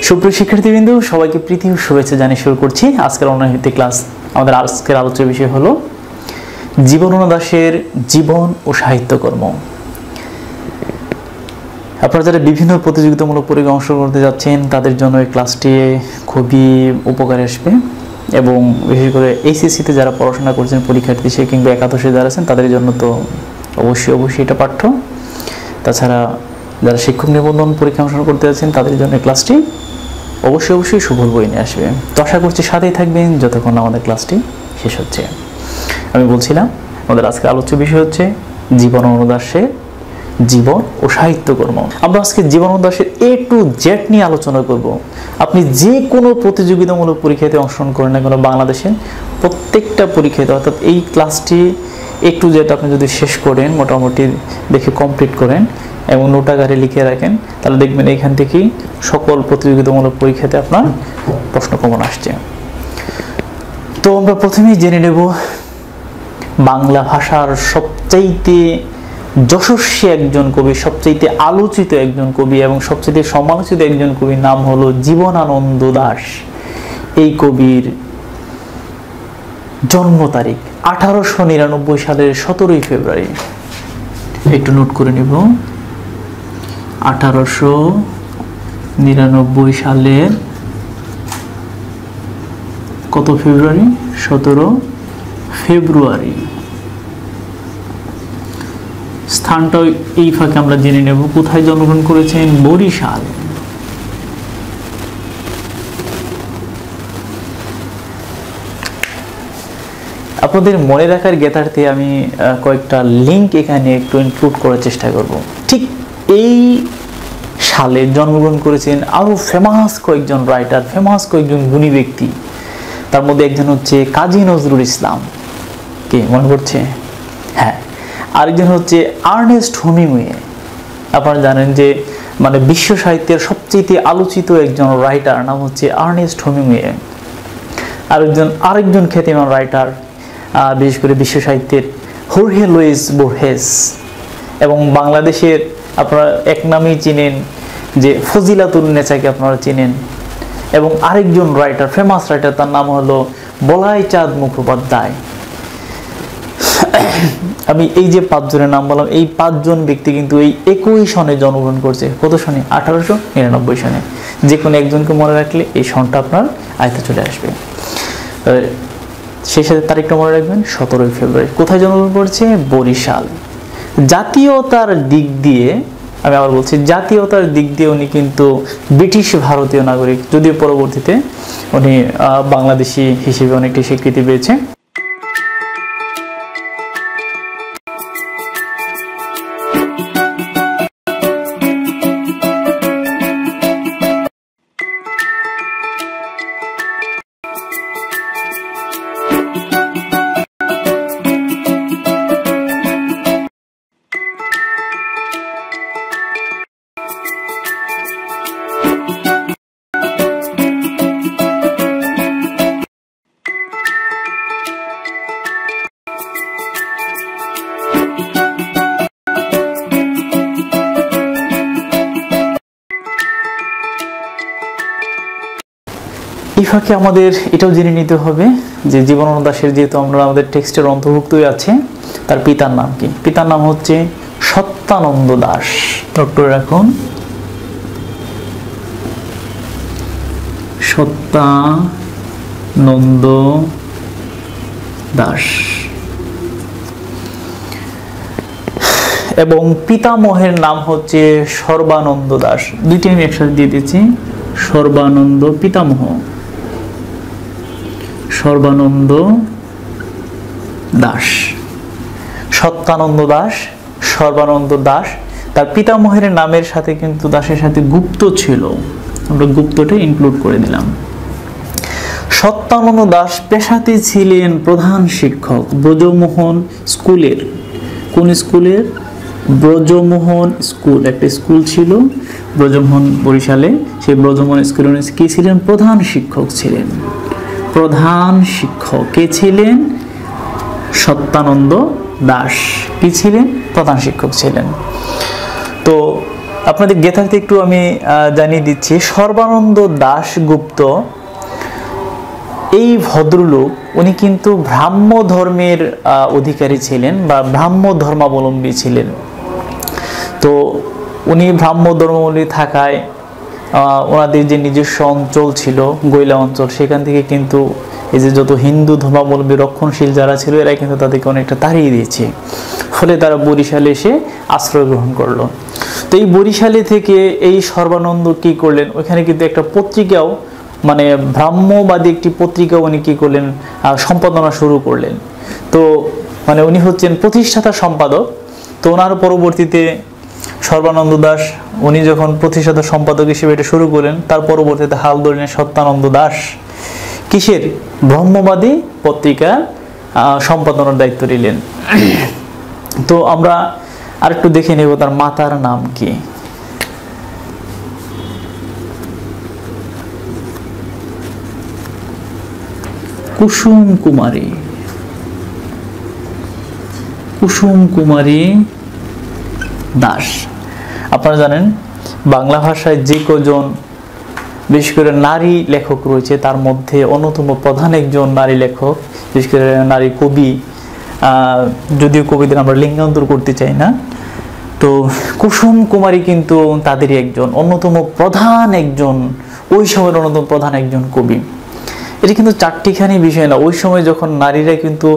সুপ্রিয় শিক্ষার্থীবৃন্দ, সবাইকে প্রীতি ও শুভেচ্ছা জানিয়ে শুরু করছি আজকের অনলাইন ভিত্তিক ক্লাস। আমাদের আজকের আলোচ্য বিষয় হলো জীবনানন্দ দাশের জীবন ও সাহিত্যকর্ম। আপনারা যারা বিভিন্ন প্রতিযোগিতামূলক পরীক্ষায় অংশগ্রহণ করতে যাচ্ছেন তাদের জন্য এই ক্লাসটি খুবই উপকারে আসবে, এবং বিশেষ করে এইচএসসিতে যারা পড়াশোনা করছেন পরীক্ষার্থী সে কিংবা একাদশে যারা আছেন তাদের জন্য তো অবশ্যই এটা পাঠ্য। তাছাড়া যারা শিক্ষক নিবন্ধন পরীক্ষা অংশগ্রহণ করতে যাচ্ছেন তাদের জন্য এই ক্লাসটি অবশ্যই সুফল বয়ে নিয়ে আসবে। তো আশা করছি সাথেই থাকবেন যতক্ষণ আমাদের ক্লাসটি শেষ হচ্ছে। আমি বলছিলাম আমাদের আজকে আলোচ্য বিষয় হচ্ছে জীবনানন্দ দাশের জীবন ও সাহিত্যকর্ম। আমরা আজকে জীবনানন্দ দাশের A to Z নিয়ে আলোচনা করব। আপনি যে কোনো প্রতিযোগিতামূলক পরীক্ষাতে অংশগ্রহণ করেন না কেন বাংলাদেশের প্রত্যেকটা পরীক্ষাতে, অর্থাৎ এই ক্লাসটি A to Z আপনি যদি শেষ করেন, মোটামুটি দেখে কমপ্লিট করেন এবং নোট আকারে লিখে রাখেন, তাহলে দেখবেন এখান থেকেই সকল প্রতিযোগিতামূলক পরীক্ষাতে আপনার প্রশ্ন কমন আসছে। তো আমরা প্রথমেই জেনে নেব বাংলা ভাষার সবচাইতে যশস্বী একজন কবি, সবচাইতে আলোচিত একজন কবি এবং সবচাইতে সমালোচিত একজন কবির নাম হলো জীবনানন্দ দাশ। এই কবির জন্ম তারিখ 1899 সালের 17 ফেব্রুয়ারি। একটু নোট করে নেব, 1899 সালের কত ফেব্রুয়ারি? 17 ফেব্রুয়ারি। স্থানটা এই ফাঁকে আমরা জেনে নেব কোথায় জন্মগ্রহণ করেছেন। বরিশাল। আপনাদের মনে রাখার জ্ঞাতার্থে আমি কয়েকটা লিঙ্ক এখানে একটু ইনক্লুড করার চেষ্টা করব। ঠিক এই সালে জন্মগ্রহণ করেছেন আরো ফেমাস কয়েকজন রাইটার, ফেমাস কয়েকজন গুণী ব্যক্তি। তার মধ্যে একজন হচ্ছে কাজী নজরুল ইসলাম, কে মনে পড়ছে? হ্যাঁ। আরেকজন হচ্ছে আর্নেস্ট হেমিংওয়ে। আপনারা জানেন যে মানে বিশ্ব সাহিত্যের সবচেয়ে আলোচিত একজন রাইটার নাম হচ্ছে আর্নেস্ট হেমিংওয়ে। আরেকজন খ্যাতিমান রাইটার বিশেষ করে বিশ্ব সাহিত্যের হোর্হে লুইস বোর্হেস, এবং বাংলাদেশের আপনারা এক নামেই চিনেন যে ফজিলাতুন নেসাকে আপনারা চিনেন, এবং আরেকজন রাইটার, ফেমাস রাইটার, তার নাম হলো বলাই চাঁদ মুখোপাধ্যায়। আমি এই যে 5 জনের নাম বললাম, এই 5 জন ব্যক্তি কিন্তু এই একই সনে জন্মগ্রহণ করছে। কত সনে? 1899 সনে। যে কোনো একজনকে মনে রাখলে এই সনটা আপনার আয়ত্তে চলে আসবে। সেই সাথে তারিখটা মনে রাখবেন, 17 ফেব্রুয়ারি। কোথায় জন্মগ্রহণ করছে? বরিশাল। জাতীয়তার দিক দিয়ে, আমি আবার বলছি, জাতীয়তার দিক দিয়ে উনি কিন্তু ব্রিটিশ ভারতীয় নাগরিক, যদিও পরবর্তীতে উনি বাংলাদেশি হিসেবে অনেকটি স্বীকৃতি পেয়েছে। এই ফাঁকে আমাদের এটাও জেনে নিতে হবে যে জীবনানন্দ দাশের, যেহেতু আমরা আমাদের টেক্সটের অন্তর্ভুক্তই আছে, তার পিতার নাম কি? পিতার নাম হচ্ছে সত্যানন্দ দাশ। ডক্টর রাখুন, সত্যানন্দ দাশ। এবং পিতামহের নাম হচ্ছে সর্বানন্দ দাশ। দুইটি আমি একসাথে দিয়ে দিচ্ছি, সর্বানন্দ পিতামহ, সর্বানন্দ দাশ। সত্যানন্দ দাশ, সর্বানন্দ দাশ। তার পিতামহের নামের সাথে কিন্তু দাশের সাথে গুপ্ত ছিল, আমরা গুপ্তটা ইনক্লুড করে দিলাম। সত্যানন্দ দাশ পেশাতে ছিলেন প্রধান শিক্ষক ব্রজমোহন স্কুলের। কোন স্কুলের? ব্রজমোহন স্কুল, একটা স্কুল ছিল ব্রজমোহন, বরিশালে। সেই ব্রজমোহন স্কুলের কি ছিলেন? প্রধান শিক্ষক ছিলেন। প্রধান শিক্ষক কে ছিলেন? সত্যানন্দ দাশ। কি ছিলেন? প্রধান শিক্ষক ছিলেন। তো আপনাদের জ্ঞাতার্থে একটু আমি জানিয়ে দিচ্ছি, সর্বানন্দ দাশগুপ্ত এই ভদ্রলোক উনি কিন্তু ব্রাহ্ম ধর্মের অধিকারী ছিলেন বা ব্রাহ্ম ধর্মাবলম্বী ছিলেন। তো উনি ব্রাহ্ম ধর্মাবলম্বী থাকায় ওনাদের যে নিজস্ব অঞ্চল ছিল গৈলা অঞ্চল, সেখান থেকে কিন্তু এই যে যত হিন্দু ধর্মাবলম্বী রক্ষণশীল যারা ছিল এরা কিন্তু তাদেরকে অনেকটা তাড়িয়ে দিয়েছে। ফলে তারা বরিশালে এসে আশ্রয় গ্রহণ করলো। তো এই বরিশালে থেকে এই সর্বানন্দ কি করলেন, ওইখানে কিন্তু একটা পত্রিকাও মানে ব্রাহ্মবাদী একটি পত্রিকা উনি কি করলেন সম্পাদনা শুরু করলেন। তো মানে উনি হচ্ছেন প্রতিষ্ঠাতা সম্পাদক। তো ওনার পরবর্তীতে সর্বানন্দ দাস উনি যখন প্রতিষ্ঠাতা সম্পাদক হিসেবে এটা শুরু করেন, তার পরবর্তীতে হাল ধরলেন সত্যানন্দ দাস কিসের ব্রহ্মবাদী পত্রিকা সম্পাদনার দায়িত্ব নিলেন। তো আমরা আরেকটু দেখে নেব তার মাতার নাম কি। কুসুম কুমারী, কুসুম কুমারী দাস। আপনারা জানেন বাংলা ভাষায় যে কজন বিশেষ করে নারী লেখক রয়েছে তার মধ্যে অন্যতম প্রধান একজন নারী লেখক, বিশেষ করে নারী কবি, যদিও কবিদের আমরা লিঙ্গান্তর করতে চাই না। তো কুসুম কুমারী কিন্তু তাদেরই একজন অন্যতম প্রধান একজন, ওই সময়ের অন্যতম প্রধান একজন কবি। এটা কিন্তু চারটিখানি বিষয় না, ওই সময় যখন নারীরা কিন্তু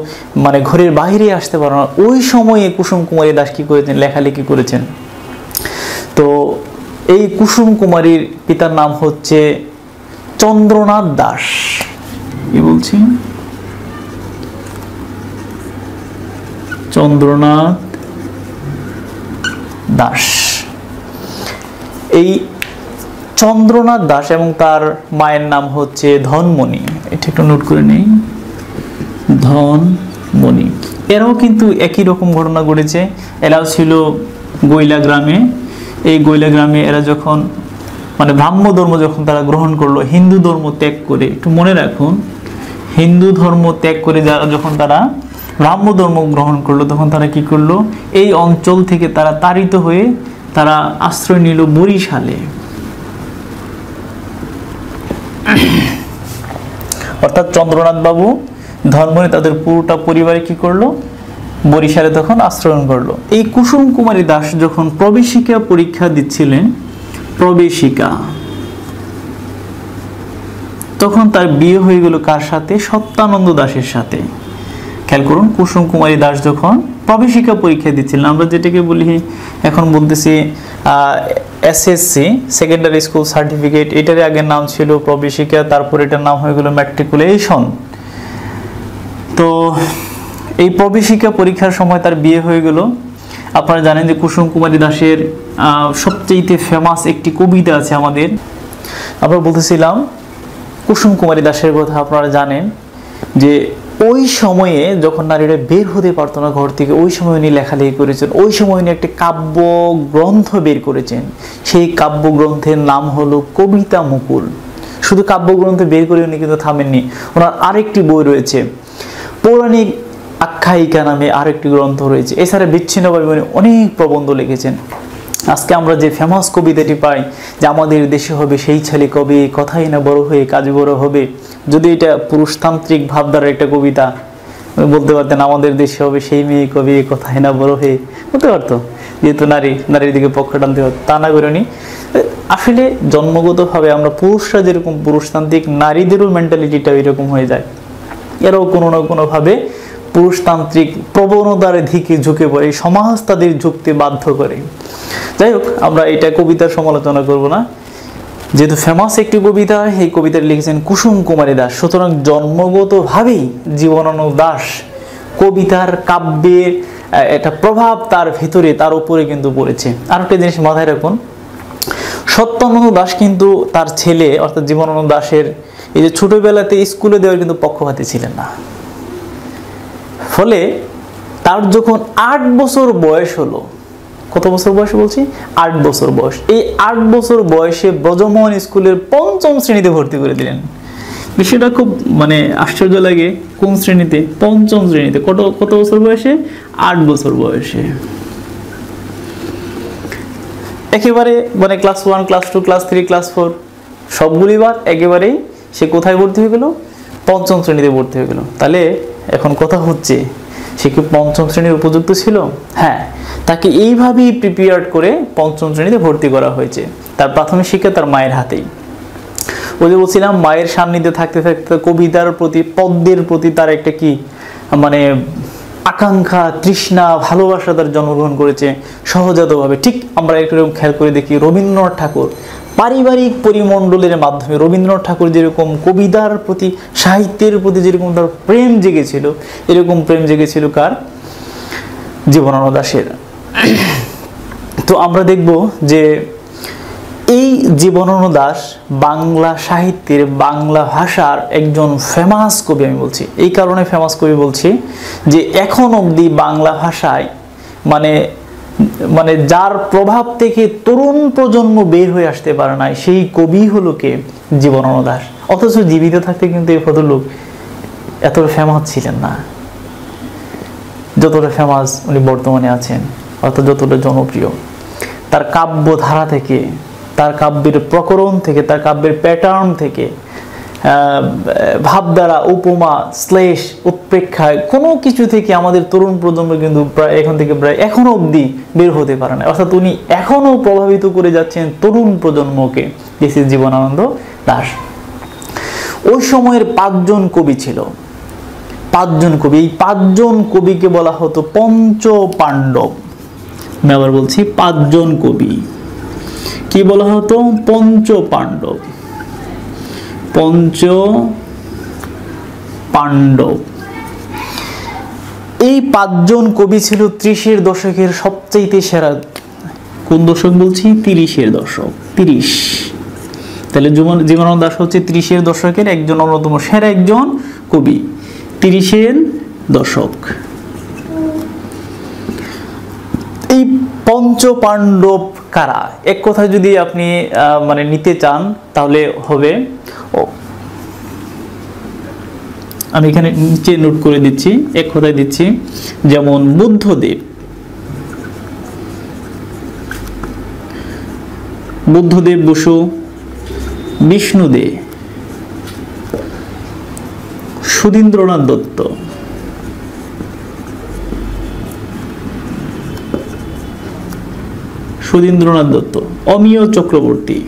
মানে ঘরের বাইরে আসতে পারে না, ওই সময়ে কুসুম কুমারী দাস কি করেছেন, লেখালেখি করেছেন। তো এই কুসুম কুমারীর পিতার নাম হচ্ছে চন্দ্রনাথ দাস। কি বলছি, চন্দ্রনাথ দাস। এই চন্দ্রনাথ দাস এবং তার মায়ের নাম হচ্ছে ধনমণি, এটা একটু নোট করে নেই, ধনমণি। এরাও কিন্তু একই রকম ঘটনা ঘটেছে। এরাও ছিল গৈলা গ্রামে। এই গৈলা গ্রামে এরা যখন মানে ব্রাহ্ম ধর্ম যখন তারা গ্রহণ করলো, হিন্দু ধর্ম ত্যাগ করে, একটু মনে রাখুন, হিন্দু ধর্ম ত্যাগ করে যারা যখন তারা ব্রাহ্ম ধর্ম গ্রহণ করলো, তখন তারা কি করলো, এই অঞ্চল থেকে তারা তাড়িত হয়ে তারা আশ্রয় নিল বরিশালে। অর্থাৎ চন্দ্রনাথ বাবু ধর্মে তাদের পুরোটা পরিবারে কি করলো, বরিশালে তখন আশ্রয় করলো। এই কুসুম কুমারী দাস যখন প্রবেশিকা পরীক্ষা দিচ্ছিলেন, প্রবেশিকা, তখন তার বিয়ে হয়ে গেল কার সাথে, সত্যানন্দ দাসের সাথে। খেয়াল করুন, কুসুম কুমারী দাস যখন প্রবেশিকা পরীক্ষা দিচ্ছিলেন, আমরা যেটাকে বলি এখন বলতেছি এসএসসি সেকেন্ডারি স্কুল সার্টিফিকেট, এটার আগের নাম ছিল প্রবেশিকা, তারপর এটার নাম হয়ে গেল ম্যাট্রিকুলেশন। তো এই প্রবেশিকা পরীক্ষার সময় তার বিয়ে হয়ে গেল। আপনারা জানেন যে কুসুম কুমারী দাসের সবচেয়ে ফেমাস একটি কবিতা আছে আমাদের। আমরা বলতেছিলাম কুসুম কুমারী দাসের কথা। আপনারা জানেন যে ওই সময়ে যখন নারীরা বের হতে পারতো না ঘর থেকে, ওই সময় উনি লেখালেখি করেছেন। ওই সময় উনি একটি কাব্য গ্রন্থ বের করেছেন। সেই কাব্য গ্রন্থের নাম হলো কবিতা মুকুল। শুধু কাব্যগ্রন্থ বের করে উনি কিন্তু থামেননি, ওনার আরেকটি বই রয়েছে, পৌরাণিক আখ্যায়িকা নামে আরেকটি গ্রন্থ রয়েছে। এছাড়া বিচ্ছিন্নভাবে উনি অনেক প্রবন্ধ লিখেছেন। আজকে আমরা যে ফেমাস কবিতাটি পাই যে আমাদের দেশে হবে সেই ছেলে কবি, কথাই না বড় হয়ে কাজ বড় হবে, যদি এটা পুরুষতান্ত্রিক ভাবধারার একটা কবিতা, বলতে পারতেন আমাদের দেশে হবে সেই মেয়ে কবি, কথাই না বড় হয়ে, বলতে পারতো, যেহেতু নারীর দিকে পক্ষ টানতে হতো, তা না করেনি। আসলে জন্মগতভাবে আমরা পুরুষরা যেরকম পুরুষতান্ত্রিক, নারীদেরও মেন্টালিটিটা এরকম হয়ে যায়। এরাও কোনো না কোনোভাবে পুরুষতান্ত্রিক প্রবণতার দিকে ঝুঁকে পড়ে, সমাজ তাদের ঝুঁকতে বাধ্য করে। যাই হোক, আমরা এটা কবিতার সমালোচনা করব না, যেহেতু ফেমাস একটি কবিতা, এই কবিতাটি লিখেছেন কুসুম কুমারী দাস। সুতরাং জন্মগতভাবেই জীবনানন্দ দাস কবিতার কাব্যের একটা প্রভাব তার ভেতরে, তার উপরে কিন্তু পড়েছে। আর একটা জিনিস মাথায় রাখুন, সত্যানন্দ দাস কিন্তু তার ছেলে অর্থাৎ জীবনানন্দ দাসের এই যে ছোটবেলাতে স্কুলে দেওয়ার কিন্তু পক্ষপাতী ছিলেন না। ফলে তার যখন 8 বছর বয়স হলো, কত বছর বয়স বলছি, 8 বছর বয়স, এই 8 বছর বয়সে ব্রজমোহন স্কুলের 5ম শ্রেণীতে ভর্তি করে দিলেন। বিষয়টা খুব মানে আশ্চর্য লাগে, কোন শ্রেণীতে, 5ম শ্রেণীতে। কত বছর বয়সে, 8 বছর বয়সে। একেবারে মানে ক্লাস 1 ক্লাস 2 ক্লাস 3 ক্লাস 4 সবগুলি বাদ, একেবারেই সে কোথায় ভর্তি হয়ে গেল? পঞ্চম শ্রেণীতে ভর্তি হয়ে গেল। তাহলে এখন কথা হচ্ছে, সে কি পঞ্চম শ্রেণীর উপযুক্ত ছিল? হ্যাঁ, তাকে এইভাবেই প্রিপেয়ার করে পঞ্চম শ্রেণীতে ভর্তি করা হয়েছে। তার প্রাথমিক শিক্ষা তার মায়ের হাতেই। ওই যে বলছিলাম, মায়ের সান্নিধ্যে থাকতে থাকতে কবিতার প্রতি, পদ্যের প্রতি তার একটা কি মানে আকাঙ্ক্ষা, তৃষ্ণা, ভালোবাসা তার জন্মগ্রহণ করেছে সহজাতভাবে। ঠিক আমরা একটু খেয়াল করে দেখি, রবীন্দ্রনাথ ঠাকুর পারিবারিক পরিমণ্ডলের মাধ্যমে, রবীন্দ্রনাথ ঠাকুর যেরকম কবিতার প্রতি, সাহিত্যের প্রতি যেরকম তার প্রেম জেগেছিল, এরকম প্রেম জেগেছিল কার? জীবনানন্দ দাশের। তো আমরা দেখব যে এই জীবনানন্দ দাশ বাংলা সাহিত্যের, বাংলা ভাষার একজন ফেমাস কবি। আমি বলছি এই কারণে ফেমাস কবি বলছি যে এখন অবধি বাংলা ভাষায় মানে মানে যার প্রভাব থেকে তরুণ প্রজন্ম বের হয়ে আসতে পারে না, সেই কবি হলো কে? জীবনানন্দ দাশ। অথচ জীবিত থাকতে কিন্তু এই ভদ্রলোক এতটা ফেমাস ছিলেন না যতটা ফেমাস উনি বর্তমানে আছেন, অর্থাৎ যতটা জনপ্রিয়। তার কাব্য ধারা থেকে, তার কাব্যের প্রকরণ থেকে, তার কাব্যের প্যাটার্ন থেকে, ভাবধারা, উপমা, শ্লেষ, উৎপ্রেক্ষায় কোনো কিছু থেকে আমাদের তরুণ প্রজন্ম কিন্তু প্রায় এখন থেকে প্রায় এখনো অবধি বের হতে পারে না। অর্থাৎ উনি এখনো প্রভাবিত করে যাচ্ছেন তরুণ প্রজন্মকে। This is Jibanananda Das. ওই সময়ের 5 জন কবি ছিল, 5 জন কবি। এই 5 জন কবিকে বলা হতো পঞ্চ পাণ্ডব। আমি আবার বলছি, 5 জন কবি কি বলা হতো? পঞ্চ পাণ্ডব। পঞ্চ পাণ্ডব। এই 5 জন কবি ছিল 30-এর দশকের সবচেয়ে সেরা। কোন দশক বলছি? 30-এর দশক। 30। তাহলে জীবনানন্দ দাশ হচ্ছে 30-এর দশকের একজন অন্যতম সেরা একজন কবি। 30-এর দশক। এই পঞ্চ পাণ্ডব কারা? এক কথায় যদি আপনি মানে নিতে চান তাহলে হবে, আমি এখানে নিচে নোট করে দিচ্ছি, এক কথায় দিচ্ছি, যেমন বুদ্ধদেব, বুদ্ধদেব বসু, বিষ্ণুদে, সুধীন্দ্রনাথ দত্ত, সুধীন্দ্রনাথ দত্ত, অমিয় চক্রবর্তী,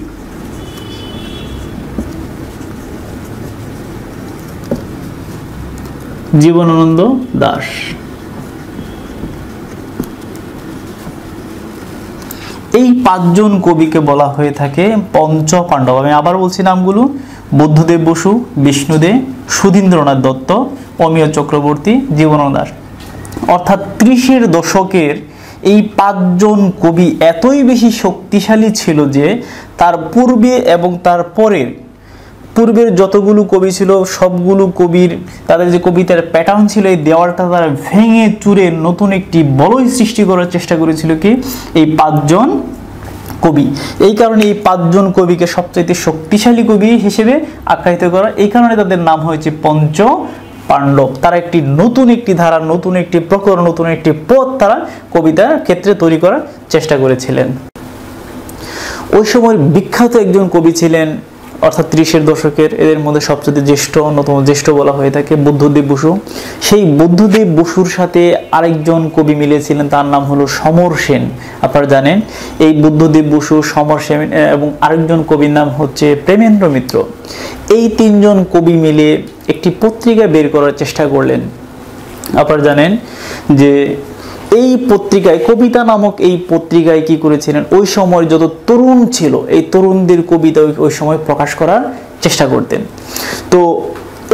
জীবনানন্দ দাশ। এই 5 জন কবিকে বলা হয়ে থাকে পঞ্চ পাণ্ডব। আমি আবার বলছি নামগুলো: বুদ্ধদেব বসু, বিষ্ণুদে, সুধীন্দ্রনাথ দত্ত, অমিয় চক্রবর্তী, জীবনানন্দ দাশ। অর্থাৎ 30-এর দশকের এই 5 জন কবি এতই বেশি শক্তিশালী ছিল যে তার পূর্বে এবং তার পূর্বের যতগুলো কবি ছিল সবগুলো কবির তাদের যে কবিতার প্যাটার্ন ছিল, এই দেওয়ালটা তারা ভেঙে চুরে নতুন একটি বলয় সৃষ্টি করার চেষ্টা করেছিল কি? এই 5 জন কবি। এই কারণে এই 5 জন কবিকে সবচাইতে শক্তিশালী কবি হিসেবে আখ্যায়িত করা। এই কারণে তাদের নাম হয়েছে পঞ্চ পাণ্ডব। তারা একটি নতুন একটি ধারা, নতুন একটি প্রকরণ, নতুন একটি পথ তারা কবিতার ক্ষেত্রে তৈরি করার চেষ্টা করেছিলেন। ওই সময় বিখ্যাত একজন কবি ছিলেন, অর্থাৎ 30-এর দশকের, এদের মধ্যে সবচেয়ে জ্যেষ্ঠ, অন্যতম জ্যেষ্ঠ বলা হয়ে থাকে বুদ্ধদেব বসু। সেই বুদ্ধদেব বসুর সাথে আরেকজন কবি মিলেছিলেন, তার নাম হলো সমর সেন। আপনারা জানেন এই বুদ্ধদেব বসু, সমর সেন এবং আরেকজন কবির নাম হচ্ছে প্রেমেন্দ্র মিত্র। এই 3 জন কবি মিলে একটি পত্রিকা বের করার চেষ্টা করলেন। আপনারা জানেন যে এই পত্রিকায়, কবিতা নামক এই পত্রিকায় কি করেছিলেন? ওই সময় যত তরুণ ছিল, এই তরুণদের কবিতা ওই সময় প্রকাশ করার চেষ্টা করতেন। তো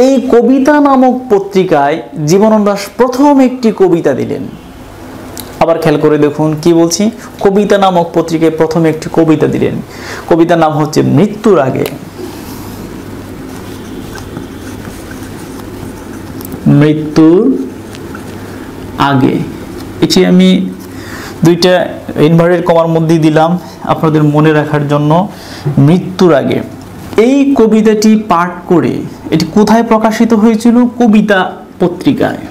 এই কবিতা নামক পত্রিকায় জীবনানন্দ দাশ প্রথম একটি কবিতা দিলেন। আবার খেয়াল করে দেখুন কি বলছি, কবিতা নামক পত্রিকায় প্রথম একটি কবিতা দিলেন। কবিতার নাম হচ্ছে মৃত্যুর আগে। মৃত্যুর আগে। এটি আমি 2টা ইনভার্টেড কমার মধ্যে দিলাম আপনাদের মনে রাখার জন্য। মৃত্যুর আগে এই কবিতাটি পাঠ করে এটি কোথায় প্রকাশিত হয়েছিল? কবিতা পত্রিকায়।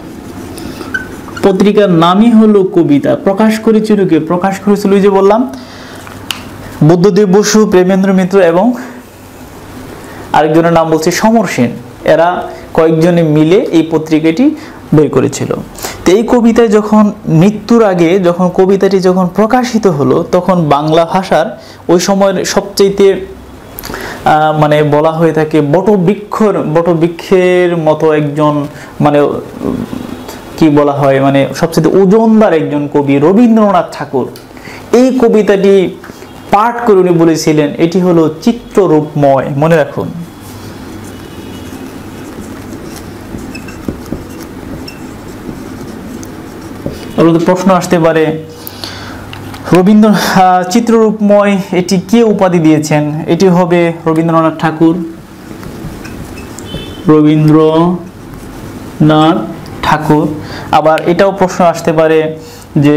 পত্রিকার নামই হলো কবিতা। প্রকাশ করেছিল কে? প্রকাশ করেছিল যে বললাম বুদ্ধদেব বসু, প্রেমেন্দ্র মিত্র এবং আরেকজনের নাম বলছে সমর সেন, এরা কয়েকজনে মিলে এই পত্রিকাটি বের করেছিল। তো এই কবিতায় যখন মৃত্যুর আগে যখন কবিতাটি যখন প্রকাশিত হলো, তখন বাংলা ভাষার ওই সময়ের সবচেয়ে মানে বলা হয়ে থাকে বটবৃক্ষের মতো একজন, মানে কি বলা হয়, মানে সবচেয়ে ওজনদার একজন কবি রবীন্দ্রনাথ ঠাকুর এই কবিতাটি পাঠ করে উনি বলেছিলেন এটি হলো চিত্ররূপময়। মনে রাখুন। প্রশ্ন আসতে পারে চিত্ররূপময় এটি কে উপাধি দিয়েছেন? এটি হবে রবীন্দ্রনাথ ঠাকুর। রবীন্দ্রনাথ ঠাকুর। আবার এটাও প্রশ্ন আসতে পারে যে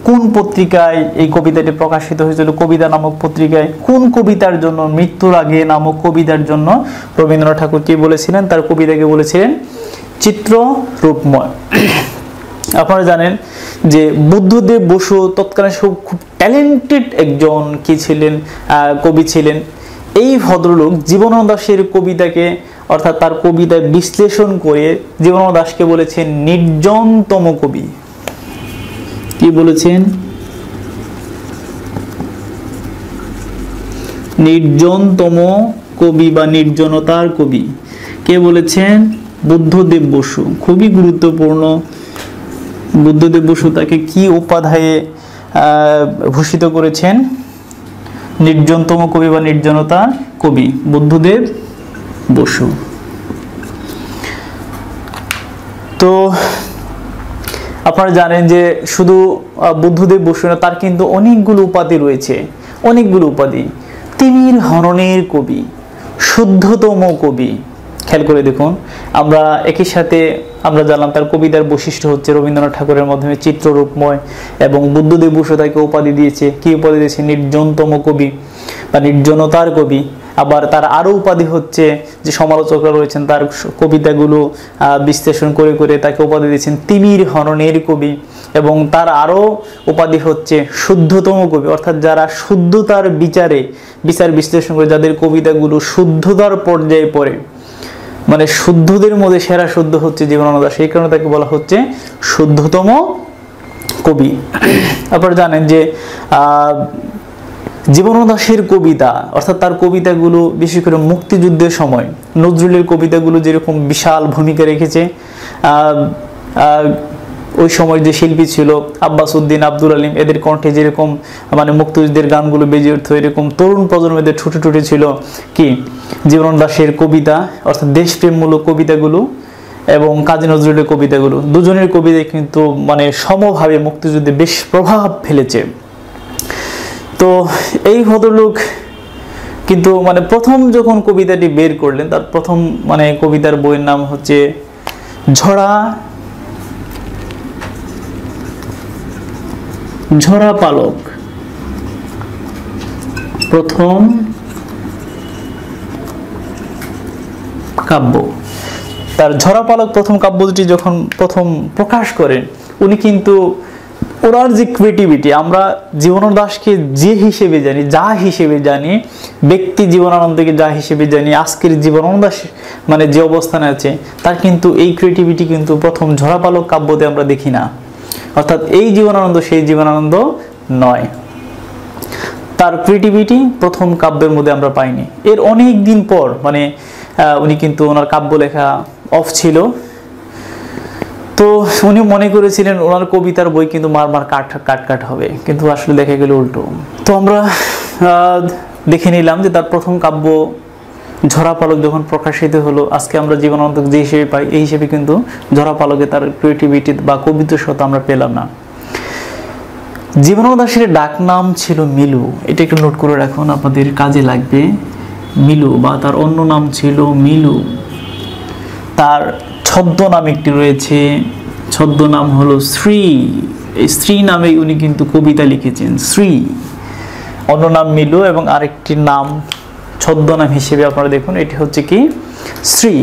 কোন পত্রিকায় এই কবিতাটি প্রকাশিত হয়েছিল? কবিতা নামক পত্রিকায়। কোন কবিতার জন্য? মৃত্যুর আগে নামক কবিতার জন্য রবীন্দ্রনাথ ঠাকুর কি বলেছিলেন? তার কবিতাকে বলেছিলেন চিত্ররূপময়। আপনারা জানেন যে বুদ্ধদেব বসু তৎকালীন খুব ট্যালেন্টেড একজন কি ছিলেন, কবি ছিলেন। এই ভদ্রলোক জীবনানন্দ দাশের কবিতাকে, অর্থাৎ তার কবিতায় বিশ্লেষণ করে জীবনানন্দ দাশকে বলেছেন নির্জনতম কবি। কি বলেছেন? নির্জনতম কবি বা নির্জনতার কবি। কে বলেছেন? বুদ্ধদেব বসু। খুবই গুরুত্বপূর্ণ। বুদ্ধদেব বসু তাকে কি উপাধ্যায়ে ভূষিত করেছেন? নির্জনতম কবি বা নির্জনতার কবি, বুদ্ধদেব বসু। তো আপনারা জানেন যে শুধু বুদ্ধদেব বসু না, তার কিন্তু অনেকগুলো উপাধি রয়েছে, অনেকগুলো উপাধি। তিমির হরণের কবি, শুদ্ধতম কবি। খেয়াল করে দেখুন, আমরা একই সাথে আমরা জানলাম তার কবিতার বৈশিষ্ট্য হচ্ছে রবীন্দ্রনাথ ঠাকুরের মাধ্যমে চিত্ররূপময়, এবং বুদ্ধদেব বসু তাকে উপাধি দিয়েছে। কি উপাধি দিয়েছে? নির্জনতম কবি বা নির্জনতার কবি। আবার তার আরো উপাধি হচ্ছে যে সমালোচকরা রয়েছেন তার কবিতাগুলো বিশ্লেষণ করে করে তাকে উপাধি দিয়েছেন তিমির হরণের কবি। এবং তার আরো উপাধি হচ্ছে শুদ্ধতম কবি, অর্থাৎ যারা শুদ্ধতার বিচার বিশ্লেষণ করে, যাদের কবিতাগুলো শুদ্ধতার পর্যায়ে পড়ে, মানে শুদ্ধদের মধ্যে সেরা শুদ্ধ হচ্ছে জীবনানন্দ দাশ, সেই কারণে তাকে বলা হচ্ছে শুদ্ধতম কবি। আপনারা জানেন যে জীবনানন্দ দাশের কবিতা, অর্থাৎ তার কবিতাগুলো বিশেষ করে মুক্তিযুদ্ধের সময় নজরুলের কবিতাগুলো যেরকম বিশাল ভূমিকা রেখেছে, ওই সময় যে শিল্পী ছিল আব্বাস উদ্দিন, আব্দুল আলিম, এদের কণ্ঠে যেরকম মানে মুক্তিযুদ্ধের গানগুলো বেজে উঠত, এরকম তরুণ প্রজন্মদের ঠুটে ঠুটে ছিল কি জীবনানন্দ দাশের কবিতা, অর্থাৎ দেশপ্রেমমূলক কবিতাগুলো এবং কাজী নজরুলের কবিতাগুলো। দুজনের কবিতায় কিন্তু মানে সমভাবে মুক্তিযুদ্ধে বেশ প্রভাব ফেলেছে। তো এই ভদ্রলোক কিন্তু মানে প্রথম যখন কবিতাটি বের করলেন, তার প্রথম মানে কবিতার বইয়ের নাম হচ্ছে ঝরা পালক। প্রথম কাব্য। তার ঝরা পালক প্রথম কাব্যটি যখন প্রথম প্রকাশ করেন, উনি কিন্তু ওনার যে ক্রিয়েটিভিটি, আমরা জীবনানন্দ দাশকে যে হিসেবে জানি, যা হিসেবে জানি, ব্যক্তি জীবনানন্দকে যা হিসেবে জানি, আজকের জীবনানন্দ দাশ মানে যে অবস্থানে আছে, তার কিন্তু এই ক্রিয়েটিভিটি কিন্তু প্রথম ঝরা পালক কাব্যতে আমরা দেখি না। অর্থাৎ এই জীবনানন্দ সেই জীবনানন্দ নয়, তার ক্রিয়েটিভিটি প্রথম কাব্যের মধ্যে আমরা পাইনি। এর অনেক দিন পর মানে উনি কিন্তু ওনার কাব্য লেখা অফ ছিল, তো উনি মনে করেছিলেন ওনার কবিতার বই কিন্তু মারমার কাট হবে, কিন্তু আসলে দেখা গেল উল্টো। তো আমরা দেখে নিলাম যে তার প্রথম কাব্য ঝরা পালক যখন প্রকাশিত হলো, আজকে আমরা জীবনানন্দ যে হিসেবে পাই, এই হিসেবে কিন্তু ঝরা পালকে তার ক্রিয়েটিভিটি বা কবিতার সত্তা আমরা পেলাম না। জীবনানন্দ দাশের ডাক নাম ছিল মিলু, এটা একটু নোট করে রাখুন, আপনাদের কাজে লাগবে। মিলু বা তার অন্য নাম ছিল মিলু। তার ছদ্মনাম একটি রয়েছে, ছদ্মনাম হলো শ্রী। এই শ্রী নামে উনি কিন্তু কবিতা লিখেছেন, শ্রী। অন্য নাম মিলু এবং আরেকটি নাম ছদ্মনাম হিসেবে আপনারা দেখুন, এটি হচ্ছে কি শ্রী।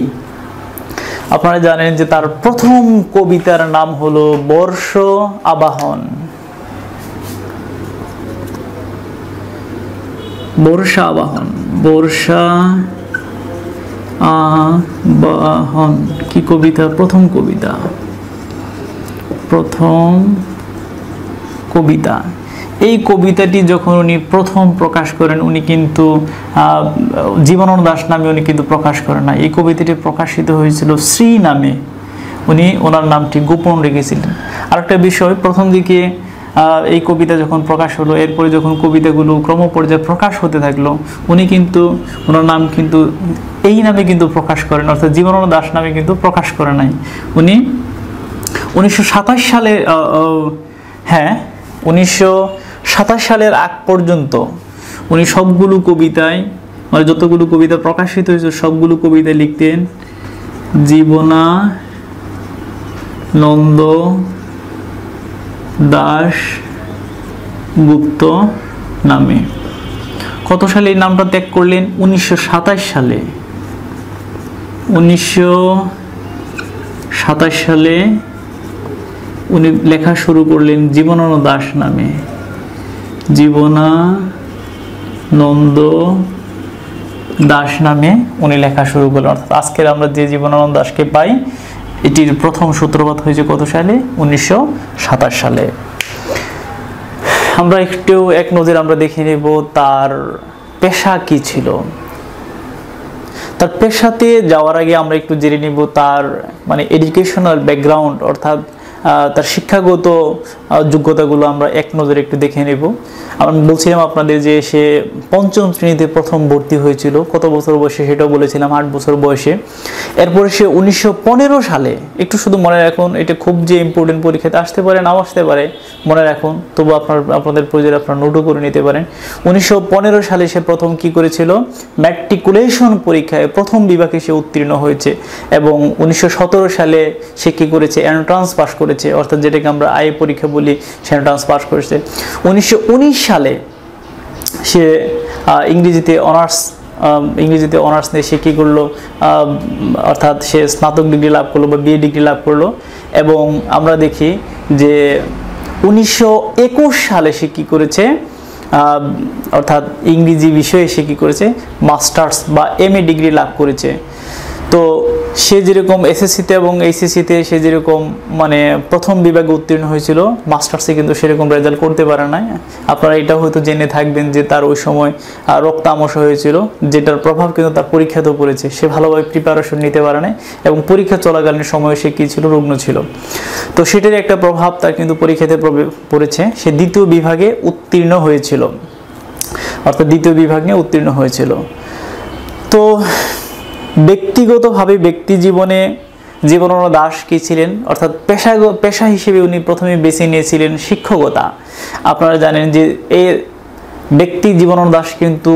আপনারা জানেন যে তার প্রথম কবিতার নাম হলো বর্ষ আবাহন। বর্ষা আবাহন, বর্ষা আবাহন কি কবিতা? প্রথম কবিতা, প্রথম কবিতা। এই কবিতাটি যখন উনি প্রথম প্রকাশ করেন, উনি কিন্তু জীবনানন্দ দাশ নামে উনি কিন্তু প্রকাশ করেন না। এই কবিতাটি প্রকাশিত হয়েছিল শ্রী নামে, উনি ওনার নামটি গোপন রেখেছিলেন। আরেকটা বিষয়, প্রথম দিকে এই কবিতা যখন প্রকাশ হলো, এরপরে যখন কবিতাগুলো ক্রমপর্যায়ে প্রকাশ হতে থাকলো, উনি কিন্তু ওনার নাম কিন্তু এই নামে কিন্তু প্রকাশ করেন, অর্থাৎ জীবনানন্দ দাশ নামে কিন্তু প্রকাশ করে নাই। উনি 1927 সালে, হ্যাঁ 1927 সালের আগ পর্যন্ত উনি সবগুলো কবিতায়, মানে যতগুলো কবিতা প্রকাশিত হয়েছে সবগুলো কবিতায় লিখতেন জীবনানন্দ দাশ গুপ্ত নামে। কত সালে এই নামটা ত্যাগ করলেন? 1927 সালে। 1927 সালে উনি লেখা শুরু করলেন জীবনানন্দ দাশ নামে, জীবনানন্দ দাশ নামে উনি লেখা শুরু করলেন। অর্থাৎ আজকের আমরা যে জীবনানন্দ দাশকে পাই, এটির প্রথম সূত্রপাত হয়েছে কত সালে? 1927 সালে। আমরা একটু এক নজর আমরা দেখে নেব তার পেশা কি ছিল। তার পেশাতে যাওয়ার আগে আমরা একটু জেনে নিব তার মানে এডুকেশনাল ব্যাকগ্রাউন্ড, অর্থাৎ তার শিক্ষাগত যোগ্যতাগুলো আমরা এক নজরে একটু দেখে নেব। আমরা বলছিলাম আপনাদের যে সে পঞ্চম শ্রেণীতে প্রথম ভর্তি হয়েছিল, কত বছর বয়সে সেটাও বলেছিলাম, 8 বছর বয়সে। এরপরে সে 1915 সালে, একটু শুধু মনে রাখুন, এটা খুব যে ইম্পর্টেন্ট, পরীক্ষাতে আসতে পারে নাও আসতে পারে, মনে রাখুন, তবু আপনাদের প্রয়োজনে আপনারা নোটও করে নিতে পারেন। 1915 সালে সে প্রথম কি করেছিল? ম্যাট্রিকুলেশন পরীক্ষায় প্রথম বিভাগে সে উত্তীর্ণ হয়েছে, এবং 1917 সালে সে কি করেছে? এন্ট্রান্স পাস করেছে, অর্থাৎ যেটাকে আমরা আইএ পরীক্ষা বলি, সে এন্ট্রান্স পাস করেছে। 1919 সালে সে ইংরেজিতে অনার্স নিয়ে সে কী করলো? অর্থাৎ সে স্নাতক ডিগ্রি লাভ করলো বা বিএ ডিগ্রি লাভ করলো। এবং আমরা দেখি যে 1921 সালে সে কী করেছে? অর্থাৎ ইংরেজি বিষয়ে সে কী করেছে? মাস্টার্স বা এমএ ডিগ্রি লাভ করেছে। তো সে যেরকম এসএসসিতে এবং এইচএসসিতে সে যেরকম মানে প্রথম বিভাগে উত্তীর্ণ হয়েছিল, মাস্টার্সে কিন্তু সেরকম রেজাল্ট করতে পারে না। আপনারা এটা হয়তো জেনে থাকবেন যে তার ওই সময় রক্ত আমসা হয়েছিল, যেটার প্রভাব কিন্তু তার পরীক্ষাতেও পড়েছে। সে ভালোভাবে প্রিপারেশন নিতে পারে না, এবং পরীক্ষা চলাকালীন সময়ে সে কী ছিল? রুগ্ন ছিল। তো সেটার একটা প্রভাব তার কিন্তু পরীক্ষাতে পড়েছে। সে দ্বিতীয় বিভাগে উত্তীর্ণ হয়েছিল, অর্থাৎ দ্বিতীয় বিভাগ নিয়ে উত্তীর্ণ হয়েছিল। তো ব্যক্তিগতভাবে ব্যক্তি জীবনে জীবনানন্দ দাশ কি ছিলেন? অর্থাৎ পেশা হিসেবে উনি প্রথমে বেছে নিয়েছিলেন শিক্ষকতা। আপনারা জানেন যে এই ব্যক্তি জীবনানন্দ দাশ কিন্তু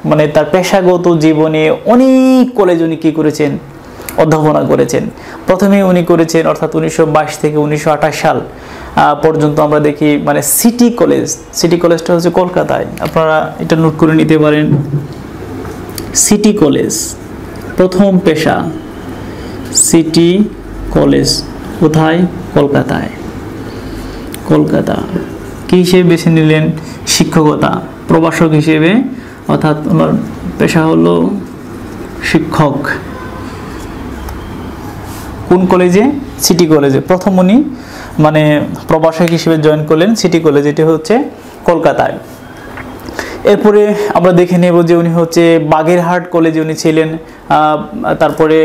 মানে তার পেশাগত জীবনে অনেক কলেজ উনি কী করেছেন? অধ্যাপনা করেছেন। প্রথমে উনি করেছেন অর্থাৎ 1922 থেকে 1928 সাল পর্যন্ত আমরা দেখি মানে সিটি কলেজটা হচ্ছে কলকাতায়, আপনারা এটা নোট করে নিতে পারেন। সিটি কলেজ প্রথম পেশা, সিটি কলেজ কোথায়? কলকাতায়। কলকাতা কি হিসেবে বেছে নিলেন? শিক্ষকতা, প্রভাষক হিসেবে, অর্থাৎ ওনার পেশা হলো শিক্ষক। কোন কলেজে? সিটি কলেজে। প্রথম উনি মানে প্রভাষক হিসেবে জয়েন করলেন সিটি কলেজ, এটি হচ্ছে কলকাতায়। এরপরে আমরা দেখে নেব যে উনি হচ্ছে বাগেরহাট কলেজে উনি ছিলেন, তারপরে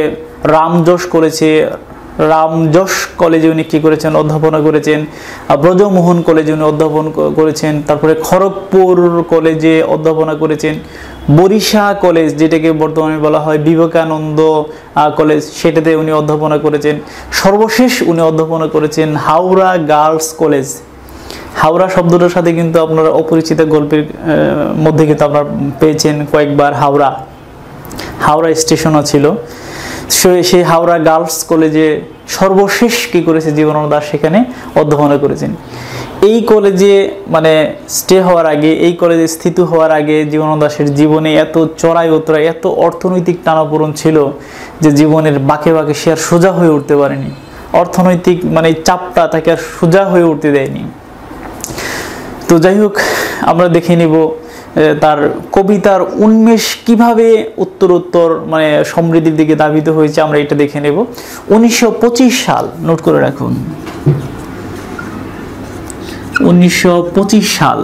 রামযশ কলেজে উনি কী করেছেন? অধ্যাপনা করেছেন। ব্রজমোহন কলেজে উনি অধ্যাপন করেছেন। তারপরে খড়গপুর কলেজে অধ্যাপনা করেছেন। বরিশা কলেজ, যেটাকে বর্তমানে বলা হয় বিবেকানন্দ কলেজ, সেটাতে উনি অধ্যাপনা করেছেন। সর্বশেষ উনি অধ্যাপনা করেছেন হাওড়া গার্লস কলেজ। হাওড়া শব্দটার সাথে কিন্তু আপনারা অপরিচিত গল্পের মধ্যে কিন্তু আপনারা পেয়েছেন কয়েকবার হাওড়া স্টেশনও ছিল। সেই হাওড়া গার্লস কলেজে সর্বশেষ কী করেছে জীবনানন্দ দাশ? সেখানে অধ্যাপনা করেছেন। এই কলেজে মানে স্টে হওয়ার আগে, এই কলেজে স্থিত হওয়ার আগে জীবনানন্দ দাশের জীবনে এত চড়াই উতরাই, এত অর্থনৈতিক টানাপোড়েন ছিল যে জীবনের বাঁকে বাঁকে সে আর সোজা হয়ে উঠতে পারেনি। অর্থনৈতিক মানে চাপটা তাকে আর সোজা হয়ে উঠতে দেয়নি। তো যাই হোক, আমরা দেখে নিব তার কবিতার উন্মেষ কিভাবে উত্তরোত্তর মানে সমৃদ্ধির দিকে ধাবিত হয়েছে আমরা এটা দেখে নেব। 1925 সাল, নোট করে রাখুন, 1925 সাল।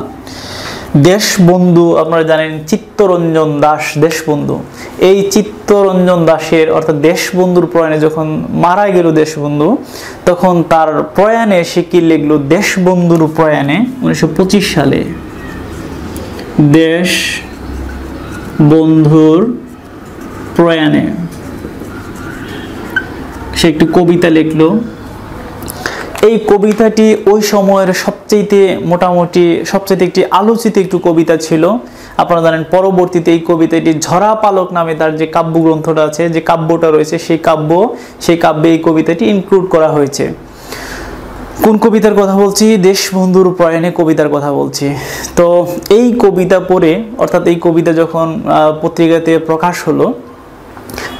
দেশবন্ধু, আপনারা জানেন চিত্তরঞ্জন দাস দেশবন্ধু, এই চিত্তরঞ্জন দাসের অর্থাৎ দেশবন্ধুর প্রয়াণে যখন মারা গেল দেশবন্ধু, তখন তার প্রয়াণে সে কি লিখল? দেশবন্ধুর প্রয়াণে 1925 সালে দেশ বন্ধুর প্রয়াণে সে একটি কবিতা লিখলো। এই কবিতাটি ওই সময়ের মোটামুটি সবচেয়ে একটি আলোচিত একটি কবিতা ছিল। আপনারা জানেন পরবর্তীতে এই কবিতাটি ঝরা পালক নামে তার যে কাব্যগ্রন্থটা আছে, যে কাব্যটা রয়েছে, সেই কাব্যে এই কবিতাটি ইনক্লুড করা হয়েছে। কোন কবিতার কথা বলছি? দেশবন্ধুর প্রয়াণে কবিতার কথা বলছি। তো এই কবিতা পড়ে, অর্থাৎ এই কবিতা যখন পত্রিকাতে প্রকাশ হলো,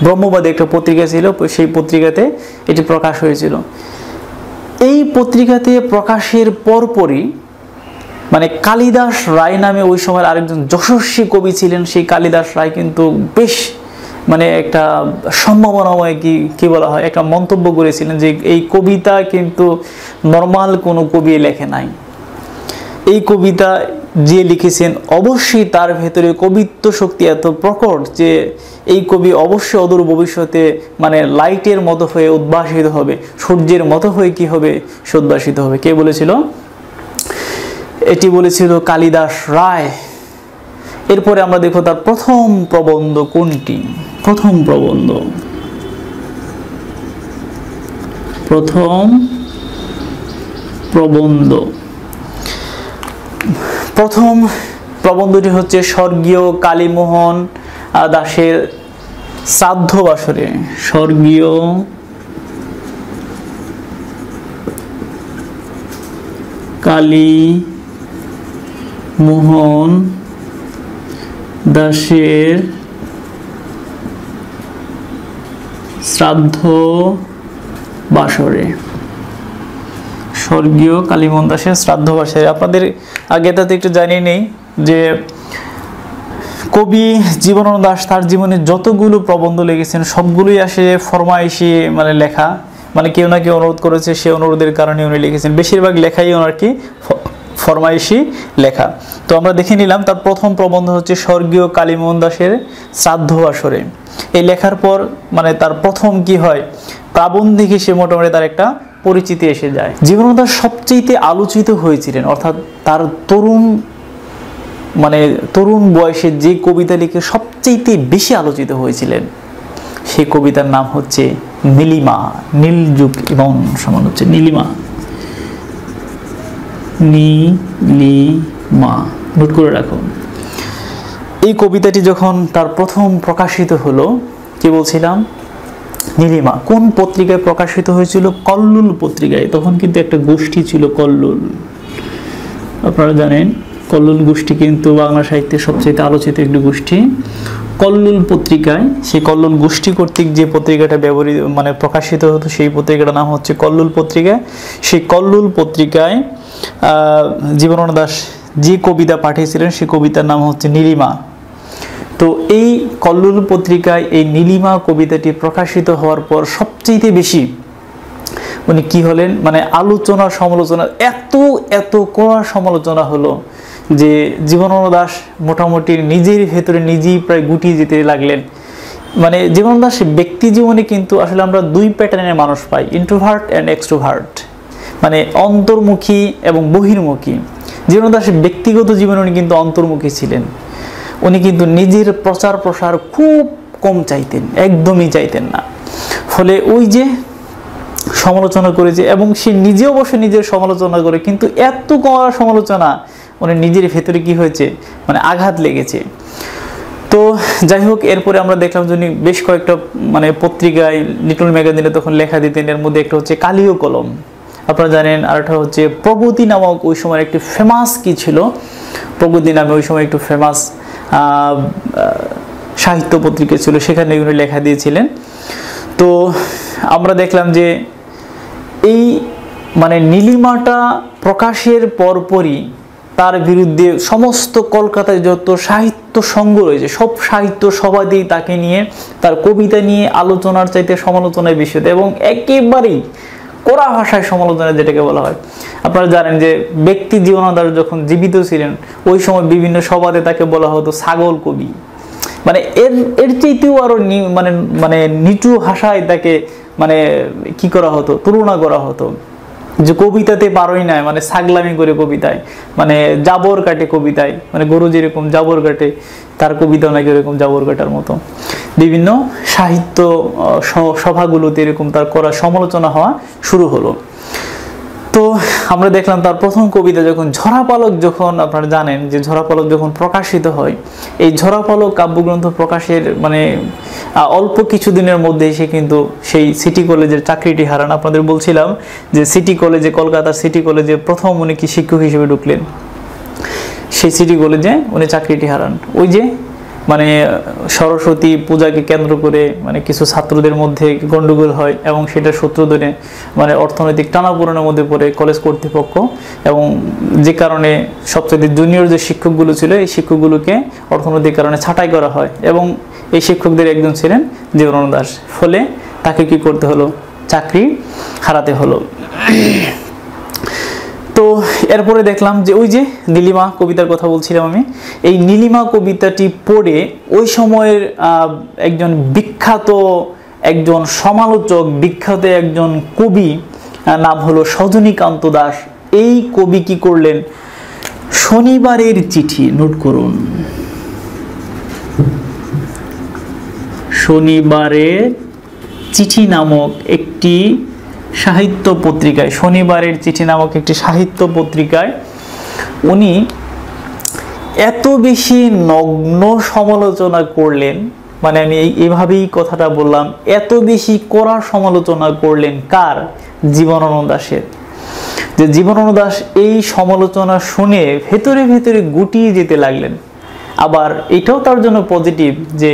ব্রহ্মবাদী একটা পত্রিকা ছিল, সেই পত্রিকাতে এটি প্রকাশ হয়েছিল। এই পত্রিকাতে প্রকাশের পরপরই মানে কালিদাস রায় নামে ওই সময় আরেকজন যশস্বী কবি ছিলেন, সেই কালিদাস রায় কিন্তু বেশ মানে একটা সম্ভাবনাময় কি বলা হয়, একটা মন্তব্য করেছিলেন যে এই কবিতা কিন্তু নর্মাল কোনো কবি লেখে নাই। এই কবিতা যে লিখেছেন অবশ্যই তার ভেতরে কবিত্ব শক্তি এত প্রকট যে এই কবি অবশ্যই অদূর ভবিষ্যতে মানে লাইটের মতো হয়ে উদ্ভাসিত হবে, সূর্যের মতো হয়ে কি হবে? উদ্ভাসিত হবে। কে বলেছিল? এটি বলেছিল কালিদাস রায়। এরপরে আমরা দেখো তার প্রথম প্রবন্ধ কোনটি? প্রথম প্রবন্ধটি হচ্ছে স্বর্গীয় কালীমোহন দাশের শ্রাদ্ধ বাসরে। স্বর্গীয় কালীমোহন দাশের শ্রাদ্ধ বাসরে, স্বর্গীয় কালীমোহন দাশের শ্রাদ্ধ বাসরে। আপনাদের আগে তাতে একটু জানিয়ে নেই যে কবি জীবনানন্দ দাশ তার জীবনে যতগুলো প্রবন্ধ লিখেছেন সবগুলোই আসে ফরমাইশি মানে লেখা, মানে কেউ না কেউ অনুরোধ করেছে, সে অনুরোধের কারণে উনি লিখেছেন। বেশিরভাগ লেখাই ওনার কি ফরমাইশি লেখা। তো আমরা দেখে নিলাম তার প্রথম প্রবন্ধ হচ্ছে স্বর্গীয় কালীমোহন দাশের শ্রাদ্ধ বাসরে। এই লেখার পর মানে তার প্রথম কি হয়, প্রাবন্ধিক হিসেবে মোটামুটি তার একটা পরিচিতি এসে যায়। জীবনানন্দ দাশ সবচেয়ে আলোচিত হয়েছিলেন, অর্থাৎ তার তরুণ বয়সে যে কবিতা লিখে সবচেয়ে বেশি আলোচিত হয়েছিলেন সেই কবিতার নাম হচ্ছে নীলিমা। নীল যুগ এবং সমান হচ্ছে নীলিমা। নোট করে রাখুন। এই কবিতাটি যখন তার প্রথম প্রকাশিত হলো, কি বলছিলাম, নীলিমা। কোন পত্রিকায় প্রকাশিত হয়েছিল? কল্লোল পত্রিকায়। তখন কিন্তু একটা গোষ্ঠী ছিল কল্লোল, আপনারা জানেন কল্লোল গোষ্ঠী কিন্তু বাংলা সাহিত্যের সবচেয়ে আলোচিত একটি গোষ্ঠী। কল্লোল পত্রিকায়, সেই কল্লোল গোষ্ঠী কর্তৃক যে পত্রিকাটা প্রকাশিত হতো সেই পত্রিকাটার নাম হচ্ছে কল্লোল পত্রিকা। সেই কল্লোল পত্রিকায় জীবনানন্দ দাশ যে কবিতা পাঠিয়েছিলেন সেই কবিতার নাম হচ্ছে নীলিমা। তো এই কল্লোল পত্রিকায় এই নীলিমা কবিতাটি প্রকাশিত হওয়ার পর সবচেয়ে বেশি উনি কি হলেন, মানে আলোচনা সমালোচনা, এত কড়া সমালোচনা হলো যে জীবনানন্দ দাশ মোটামুটি নিজের ভেতরে নিজেই প্রায় গুটিয়ে যেতে লাগলেন। মানে জীবনানন্দ দাশ ব্যক্তি জীবনে কিন্তু আসলে আমরা দুই প্যাটার্নের মানুষ পাই, ইন্ট্রোভার্ট অ্যান্ড এক্সট্রোভার্ট, মানে অন্তর্মুখী এবং বহির্মুখী। জীবনানন্দ দাশের ব্যক্তিগত জীবনে উনি কিন্তু অন্তর্মুখী ছিলেন। উনি কিন্তু নিজের প্রচার প্রসার খুব কম চাইতেন, একদমই চাইতেন না। ফলে ওই যে সমালোচনা করেছে এবং সে নিজে অবশ্য নিজের সমালোচনা করে, কিন্তু এত কড়া সমালোচনা উনি নিজের ভেতরে কি হয়েছে, মানে আঘাত লেগেছে। তো যাই হোক, এরপরে আমরা দেখলাম যে উনি বেশ কয়েকটা পত্রিকায়, লিটল ম্যাগাজিনে তখন লেখা দিতেন। এর মধ্যে একটা হচ্ছে কালীয় কলম, আপনারা জানেন, আর একটা হচ্ছে প্রগতি নামক ওই সময় একটি ফেমাস কি ছিল, প্রগতি নামে ওই সময় একটু ফেমাস সাহিত্য পত্রিকা ছিল, সেখানে উনি লেখা দিয়েছিলেন। তো আমরা দেখলাম যে এই নীলিমাটা প্রকাশের পরপরই তার বিরুদ্ধে সমস্ত কলকাতায় যত সাহিত্য সংঘ রয়েছে সব সাহিত্য সভাতেই তাকে নিয়ে তার কবিতা নিয়ে আলোচনার চাইতে সমালোচনায় বিষয়, এবং একেবারেই কড়া ভাষায় সমালোচনা যেটাকে বলা হয়। আপনারা জানেন যে ব্যক্তি জীবনাধার যখন জীবিত ছিলেন ওই সময় বিভিন্ন সভাতে তাকে বলা হতো ছাগল কবি, মানে এর চাইতেও আরো মানে মানে নিচু ভাষায় তাকে মানে কি করা হতো, তুলনা করা হতো যে কবিতাতে পারোই না, মানে ছাগলামি করে কবিতায়, মানে জাবর কাটে কবিতায়, মানে গরু যেরকম জাবর কাটে তার কবিতাও নাকি এরকম জাবর কাটার মতো। বিভিন্ন সাহিত্য সভাগুলোতে এরকম তার করা সমালোচনা হওয়া শুরু হলো। তো আমরা দেখলাম তার প্রথম কবিতা যখন ঝরাপালক, যখন আপনারা জানেন যে ঝরাপালক যখন প্রকাশিত হয়, এই ঝরাপালক কাব্যগ্রন্থ প্রকাশের মানে অল্প কিছুদিনের মধ্যেই সে কিন্তু সেই সিটি কলেজের চাকরিটি হারান। আপনাদের বলছিলাম যে সিটি কলেজে, কলকাতার সিটি কলেজে প্রথম উনি কি শিক্ষক হিসেবে ঢুকলেন, সেই সিটি কলেজে উনি চাকরিটি হারান। ওই যে মানে সরস্বতী পূজাকে কেন্দ্র করে মানে কিছু ছাত্রদের মধ্যে গন্ডগোল হয় এবং সেটা সূত্র ধরে মানে অর্থনৈতিক টানাপোড়েনের মধ্যে পড়ে কলেজ কর্তৃপক্ষ, এবং যে কারণে সবচেয়ে জুনিয়র যে শিক্ষকগুলো ছিল এই শিক্ষকগুলোকে অর্থনৈতিক কারণে ছাঁটাই করা হয়, এবং এই শিক্ষকদের একজন ছিলেন জীবনানন্দ দাশ। ফলে তাকে কি করতে হলো, চাকরি হারাতে হলো। তো এরপরে দেখলাম যে ওই যে নীলিমা কবিতার কথা বলছিলাম আমি, এই নীলিমা কবিতাটি পড়ে ওই সময়ের একজন বিখ্যাত একজন সমালোচক, বিখ্যাত একজন কবি, নাম হলো সজনীকান্ত দাস। এই কবি কি করলেন, শনিবারের চিঠি, নোট করুন, শনিবারের চিঠি নামক একটি সাহিত্য পত্রিকায়, শনিবারের চিঠি নামক একটি সাহিত্য পত্রিকায় উনি এত বেশি নগ্ন সমালোচনা করলেন, মানে আমি এইভাবেই কথাটা বললাম, এত বেশি কড়া সমালোচনা করলেন কার, জীবনানন্দ দাশের। যে জীবনানন্দ দাশ এই সমালোচনা শুনে ভেতরে ভেতরে গুটিয়ে যেতে লাগলেন। আবার এটাও তার জন্য পজিটিভ যে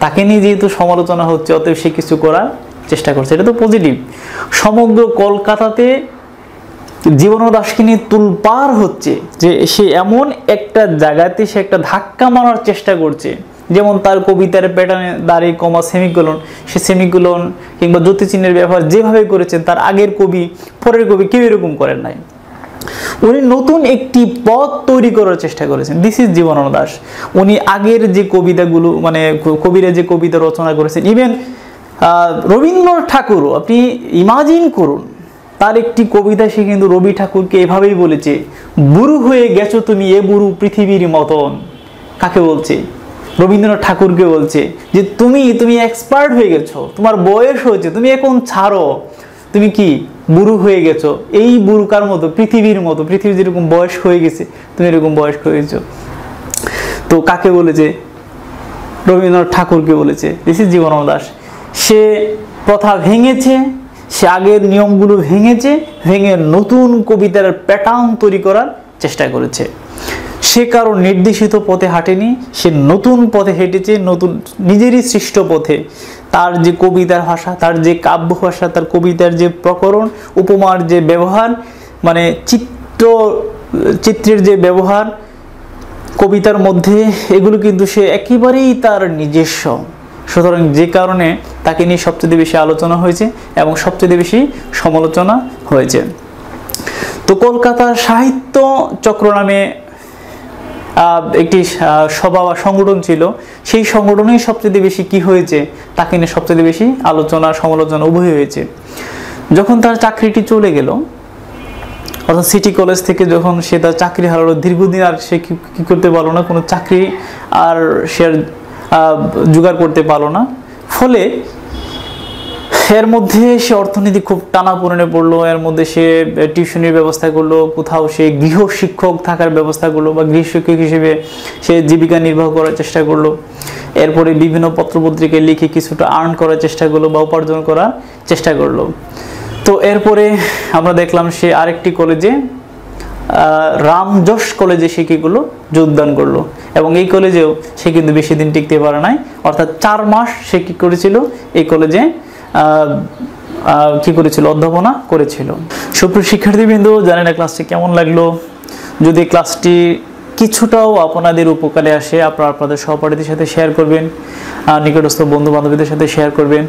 তাকে নিয়ে যেহেতু সমালোচনা হচ্ছে অতএব সে কিছু করার চেষ্টা করছে, এটা তো পজিটিভ। সমগ্র কলকাতাতে জীবনানন্দ দাশকে নিয়ে তুলপার হচ্ছে যে সে এমন একটা জায়গাতে সে একটা ধাক্কা মারার চেষ্টা করছে, যেমন তার কবিতার প্যাটার্নে দাঁড়ি কমা সেমিকোলন, সে সেমিকোলন কিংবা জ্যোতিচিহ্নের ব্যবহার যেভাবে করেছেন তার আগের কবি পরের কবি কেউ এরকম করেন নাই। উনি নতুন একটি পথ তৈরি করার চেষ্টা করেছেন। This is Jibanananda Das. উনি আগের যে কবিতাগুলো মানে কবিরা যে কবিতা রচনা করেছেন, ইভেন রবীন্দ্রনাথ ঠাকুরও, আপনি ইমাজিন করুন তার একটি কবিতা সে কিন্তু রবি ঠাকুরকে এভাবেই বলেছে, বুড়ো হয়ে গেছো তুমি এ বুড়ো পৃথিবীর মতন। কাকে বলছে? রবীন্দ্রনাথ ঠাকুরকে বলছে যে তুমি এক্সপার্ট হয়ে গেছো, তোমার বয়স হয়েছে, তুমি এখন ছাড়ো, তুমি কি বুড়ো হয়ে গেছো, এই বুড়োকার মতো পৃথিবীর মতো, পৃথিবী যেরকম বয়স হয়ে গেছে তুমি এরকম বয়স হয়ে গেছো। তো কাকে বলেছে? রবীন্দ্রনাথ ঠাকুরকে বলেছে। This is Jibanananda Das. সে প্রথা ভেঙেছে, সে আগের নিয়মগুলো ভেঙেছে, ভেঙে নতুন কবিতার প্যাটার্ন তৈরি করার চেষ্টা করেছে। সে কারো নির্দেশিত পথে হাঁটেনি, সে নতুন পথে হেঁটেছে, নতুন নিজেরই সৃষ্ট পথে। তার যে কবিতার ভাষা, তার যে কাব্য ভাষা, তার কবিতার যে প্রকরণ, উপমার যে ব্যবহার, মানে চিত্রের যে ব্যবহার কবিতার মধ্যে, এগুলো কিন্তু সে একেবারেই তার নিজস্ব। সুতরাং যে কারণে তাকে নিয়ে সবচেয়ে বেশি আলোচনা হয়েছে এবং সবচেয়ে বেশি সমালোচনা হয়েছে। তো কলকাতার সাহিত্য চক্র নামে একটি সভা বা সংগঠন ছিল, সেই সংগঠনেই সবচেয়ে বেশি কি হয়েছে, তাকে নিয়ে সবচেয়ে বেশি আলোচনা সমালোচনা উভয় হয়েছে। যখন তার চাকরিটি চলে গেল, অর্থাৎ সিটি কলেজ থেকে যখন সে তার চাকরি হারালো, দীর্ঘদিন আর সে কি করতে পারলো না, কোনো চাকরি আর সে জোগাড় করতে পারলো না। ফলে এর মধ্যে সে অর্থনীতি খুব টানাপোড়েনে পড়লো, এর মধ্যে সে টিউশনির ব্যবস্থা করলো, কোথাও সে গৃহ শিক্ষক থাকার ব্যবস্থা করলো বা গৃহ শিক্ষক হিসেবে সে জীবিকা নির্বাহ করার চেষ্টা করলো। এরপরে বিভিন্ন পত্রপত্রিকায় লিখে কিছুটা আর্ন করার চেষ্টা করলো বা উপার্জন করার চেষ্টা করলো। তো এরপরে আমরা দেখলাম সে আরেকটি কলেজে, রামযশ কলেজে সে কি করলো, যোগদান করলো, এবং এই কলেজেও সে কিন্তু বেশি দিন টিকতে পারে নাই, অর্থাৎ 4 মাস সে কি করেছিল, এই কলেজে কি করেছিল, অধ্যাপনা করেছিল। সুপ্রিয় শিক্ষার্থীবৃন্দ, জানেন না ক্লাসটি কেমন লাগলো? যদি ক্লাসটি কিছুটাও আপনাদের উপকারে আসে, আপনারা আপনাদের সহপাঠীদের সাথে শেয়ার করবেন, নিকটস্থ বন্ধু বান্ধবীদের সাথে শেয়ার করবেন।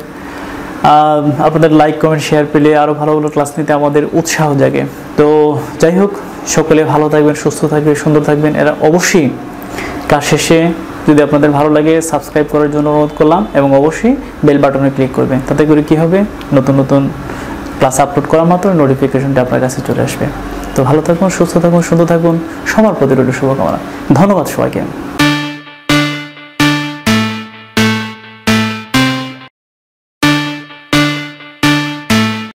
আপনাদের লাইক কমেন্ট শেয়ার পেলে আরও ভালো ভালো ক্লাস নিতে আমাদের উৎসাহ জাগে। তো যাই হোক, সকলে ভালো থাকবেন, সুস্থ থাকবেন, সুন্দর থাকবেন। এরা অবশ্যই ক্লাস শেষে যদি আপনাদের ভালো লাগে সাবস্ক্রাইব করার জন্য অনুরোধ করলাম, এবং অবশ্যই বেল বাটনে ক্লিক করবেন। তাতে করে কী হবে, নতুন নতুন ক্লাস আপলোড করা মাত্র নোটিফিকেশনটা আপনার কাছে চলে আসবে। তো ভালো থাকুন, সুস্থ থাকুন, সুন্দর থাকুন, সবার প্রতি রইল শুভকামনা। ধন্যবাদ সবাইকে।